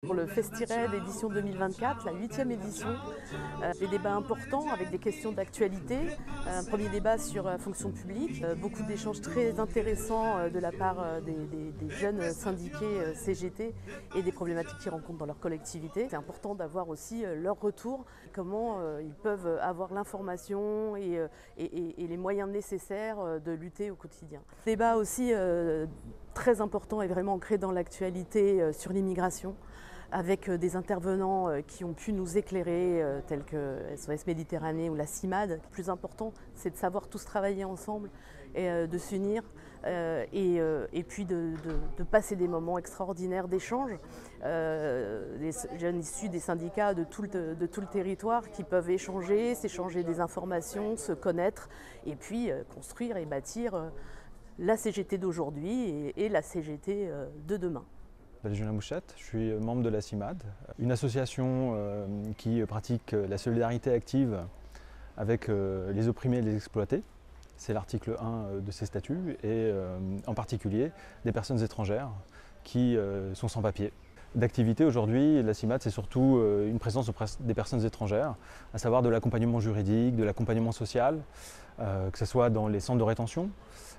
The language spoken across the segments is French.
Pour le FestiRed édition 2024, la 8e édition, des débats importants avec des questions d'actualité. Un premier débat sur la fonction publique, beaucoup d'échanges très intéressants de la part des jeunes syndiqués CGT et des problématiques qu'ils rencontrent dans leur collectivité. C'est important d'avoir aussi leur retour, comment ils peuvent avoir l'information et les moyens nécessaires de lutter au quotidien. Débat aussi très important et vraiment ancré dans l'actualité sur l'immigration, avec des intervenants qui ont pu nous éclairer, tels que SOS Méditerranée ou la CIMAD. Le plus important, c'est de savoir tous travailler ensemble et de s'unir et puis de passer des moments extraordinaires d'échange. Les jeunes issus des syndicats de tout le territoire qui peuvent échanger, s'échanger des informations, se connaître et puis construire et bâtir la CGT d'aujourd'hui et la CGT de demain. Je m'appelle Julien Mouchette, je suis membre de la CIMAD, une association qui pratique la solidarité active avec les opprimés et les exploités. C'est l'article 1 de ses statuts et en particulier des personnes étrangères qui sont sans papier. D'activité aujourd'hui, la CIMAD, c'est surtout une présence auprès des personnes étrangères, à savoir de l'accompagnement juridique, de l'accompagnement social, que ce soit dans les centres de rétention,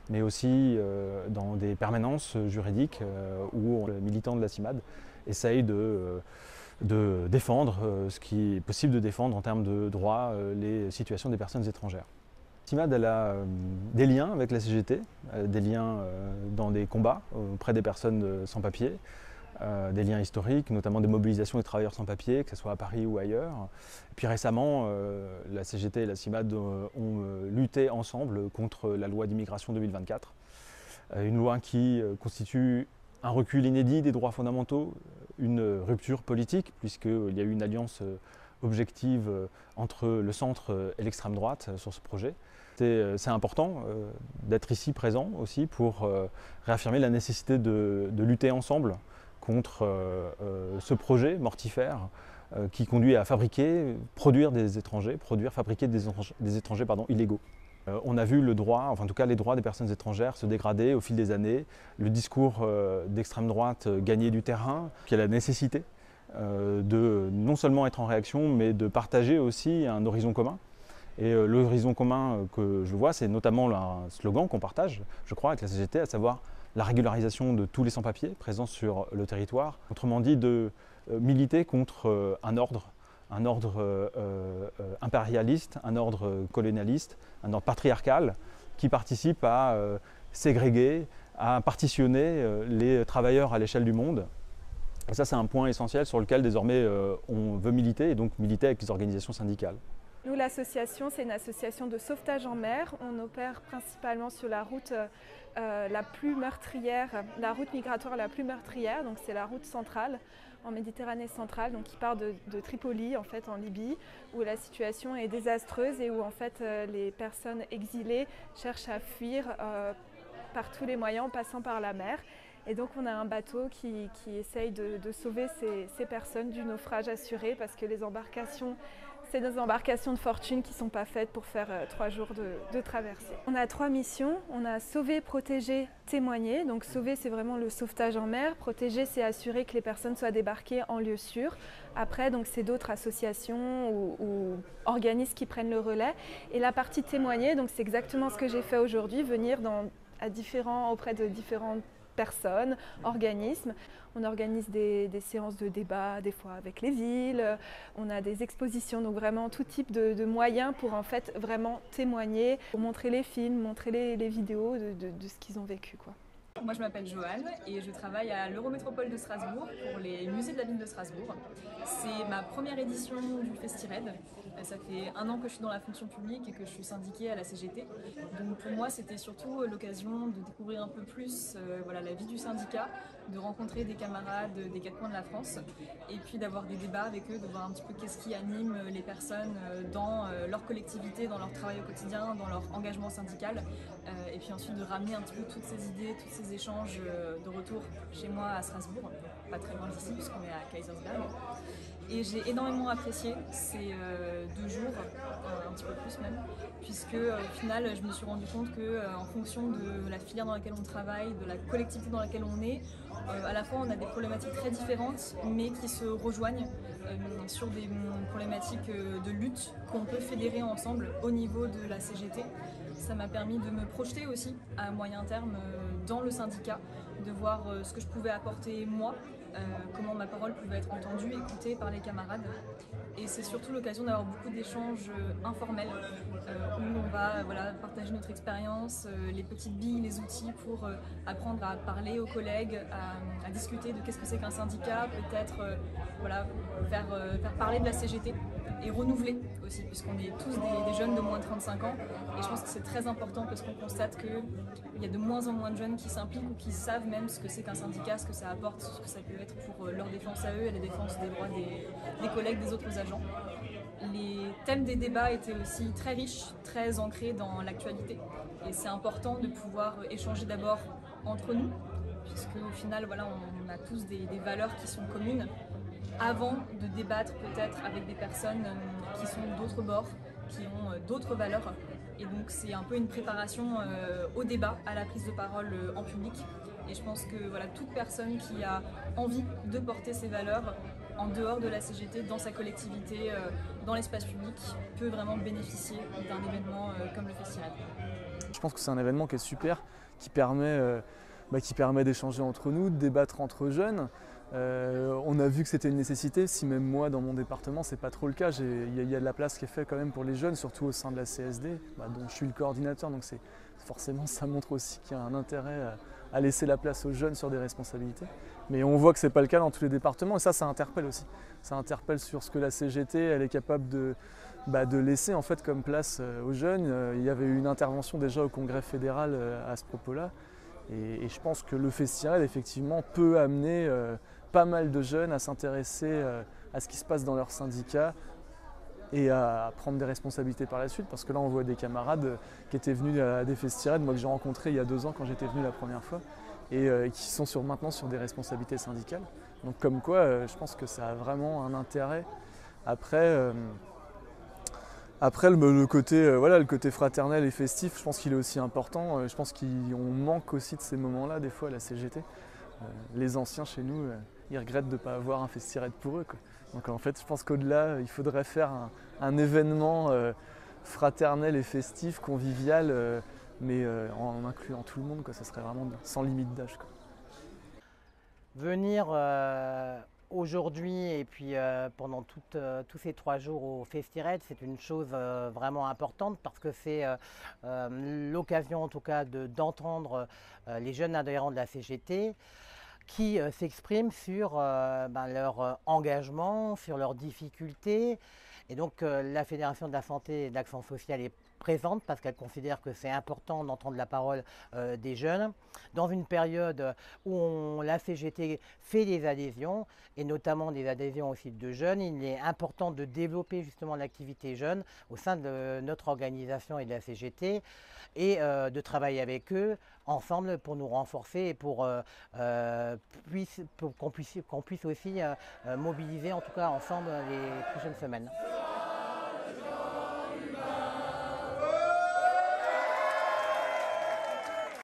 mais aussi dans des permanences juridiques où les militants de la CIMAD essayent de défendre ce qui est possible de défendre en termes de droit, les situations des personnes étrangères. La CIMAD elle a des liens avec la CGT, des liens dans des combats auprès des personnes sans papier, des liens historiques, notamment des mobilisations des travailleurs sans papier, que ce soit à Paris ou ailleurs. Et puis récemment, la CGT et la CIMAD ont lutté ensemble contre la loi d'immigration 2024. Une loi qui constitue un recul inédit des droits fondamentaux, une rupture politique, puisqu'il y a eu une alliance objective entre le centre et l'extrême droite sur ce projet. C'est important d'être ici présent aussi pour réaffirmer la nécessité de lutter ensemble contre ce projet mortifère qui conduit à produire des étrangers, fabriquer des étrangers illégaux. On a vu le droit, enfin en tout cas les droits des personnes étrangères se dégrader au fil des années, le discours d'extrême droite gagner du terrain, puis il y a la nécessité de non seulement être en réaction, mais de partager aussi un horizon commun. Et l'horizon commun que je vois, c'est notamment un slogan qu'on partage, je crois, avec la CGT, à savoir la régularisation de tous les sans-papiers présents sur le territoire. Autrement dit, de militer contre un ordre impérialiste, un ordre colonialiste, un ordre patriarcal qui participe à ségréguer, à partitionner les travailleurs à l'échelle du monde. Et ça, c'est un point essentiel sur lequel désormais on veut militer et donc militer avec les organisations syndicales. Nous, l'association, c'est une association de sauvetage en mer. On opère principalement sur la route la plus meurtrière, la route migratoire la plus meurtrière, donc c'est la route centrale, en Méditerranée centrale, donc qui part de Tripoli, en fait, en Libye, où la situation est désastreuse et où en fait les personnes exilées cherchent à fuir par tous les moyens, en passant par la mer. Et donc on a un bateau qui essaye de sauver ces personnes du naufrage assuré, parce que les embarcations, c'est des embarcations de fortune qui ne sont pas faites pour faire 3 jours de traversée. On a 3 missions. On a sauver, protéger, témoigner. Donc sauver, c'est vraiment le sauvetage en mer. Protéger, c'est assurer que les personnes soient débarquées en lieu sûr. Après, donc c'est d'autres associations ou organismes qui prennent le relais. Et la partie témoigner, donc c'est exactement ce que j'ai fait aujourd'hui, venir auprès de différentes personnes, organismes. On organise des séances de débat, des fois avec les villes, on a des expositions, donc vraiment tout type de moyens pour en fait vraiment témoigner, pour montrer les films, montrer les vidéos de ce qu'ils ont vécu, quoi. Moi je m'appelle Joanne et je travaille à l'Eurométropole de Strasbourg pour les musées de la ville de Strasbourg. C'est ma première édition du FestiRed. Ça fait 1 an que je suis dans la fonction publique et que je suis syndiquée à la CGT. Donc pour moi c'était surtout l'occasion de découvrir un peu plus la vie du syndicat, de rencontrer des camarades des 4 coins de la France et puis d'avoir des débats avec eux, de voir un petit peu qu'est-ce qui anime les personnes dans leur collectivité, dans leur travail au quotidien, dans leur engagement syndical et puis ensuite de ramener un petit peu toutes ces idées, tous ces échanges de retour chez moi à Strasbourg. pas très loin d'ici puisqu'on est à Kaisersberg. Et j'ai énormément apprécié ces 2 jours, un petit peu plus même, puisque au final je me suis rendu compte qu'en fonction de la filière dans laquelle on travaille, de la collectivité dans laquelle on est, à la fois on a des problématiques très différentes mais qui se rejoignent sur des problématiques de lutte qu'on peut fédérer ensemble au niveau de la CGT. Ça m'a permis de me projeter aussi à moyen terme dans le syndicat, de voir ce que je pouvais apporter moi, comment ma parole pouvait être entendue, écoutée par les camarades. Et c'est surtout l'occasion d'avoir beaucoup d'échanges informels où on va partager notre expérience, les petites billes, les outils pour apprendre à parler aux collègues, à discuter de qu'est-ce que c'est qu'un syndicat, peut-être faire parler de la CGT et renouveler aussi, puisqu'on est tous des jeunes de moins de 35 ans. Et je pense que c'est très important parce qu'on constate qu'il y a de moins en moins de jeunes qui s'impliquent ou qui savent même ce que c'est qu'un syndicat, ce que ça apporte, ce que ça peut être pour leur défense à eux et la défense des droits des collègues, des autres agents. Les thèmes des débats étaient aussi très riches, très ancrés dans l'actualité. Et c'est important de pouvoir échanger d'abord entre nous, puisque au final, on a tous des valeurs qui sont communes, avant de débattre peut-être avec des personnes qui sont d'autres bords, qui ont d'autres valeurs. Et donc c'est un peu une préparation au débat, à la prise de parole en public. Et je pense que toute personne qui a envie de porter ses valeurs en dehors de la CGT, dans sa collectivité, dans l'espace public, peut vraiment bénéficier d'un événement comme le Festirad. Je pense que c'est un événement qui est super, qui permet d'échanger entre nous, de débattre entre jeunes. On a vu que c'était une nécessité, si même moi dans mon département c'est pas trop le cas, il y a de la place qui est faite quand même pour les jeunes, surtout au sein de la CSD, dont je suis le coordinateur, donc forcément ça montre aussi qu'il y a un intérêt à laisser la place aux jeunes sur des responsabilités. Mais on voit que c'est pas le cas dans tous les départements et ça interpelle aussi. Ça interpelle sur ce que la CGT elle est capable de laisser en fait comme place aux jeunes. Il y avait eu une intervention déjà au Congrès fédéral à ce propos-là. Et je pense que le Festirad effectivement peut amener pas mal de jeunes à s'intéresser à ce qui se passe dans leur syndicat et à prendre des responsabilités par la suite, parce que là on voit des camarades qui étaient venus à des Festirad, moi que j'ai rencontrés il y a 2 ans quand j'étais venu la première fois, et qui sont maintenant sur des responsabilités syndicales. Donc comme quoi je pense que ça a vraiment un intérêt. Après le côté fraternel et festif, je pense qu'il est aussi important. Je pense qu'on manque aussi de ces moments-là des fois à la CGT. Les anciens chez nous, ils regrettent de ne pas avoir un Festirad pour eux, quoi. Donc en fait, je pense qu'au-delà, il faudrait faire un événement fraternel et festif, convivial, mais en incluant tout le monde, quoi. Ça serait vraiment sans limite d'âge, quoi. Venir aujourd'hui et puis pendant tous ces 3 jours au Festirad, c'est une chose vraiment importante parce que c'est l'occasion en tout cas d'entendre les jeunes adhérents de la CGT qui s'expriment sur leur engagement, sur leurs difficultés. Et donc la Fédération de la santé et de l'action sociale est présente parce qu'elle considère que c'est important d'entendre la parole des jeunes. Dans une période où la CGT fait des adhésions, et notamment des adhésions aussi de jeunes, il est important de développer justement l'activité jeune au sein de notre organisation et de la CGT, et de travailler avec eux ensemble pour nous renforcer et pour qu'on puisse aussi mobiliser en tout cas ensemble les prochaines semaines.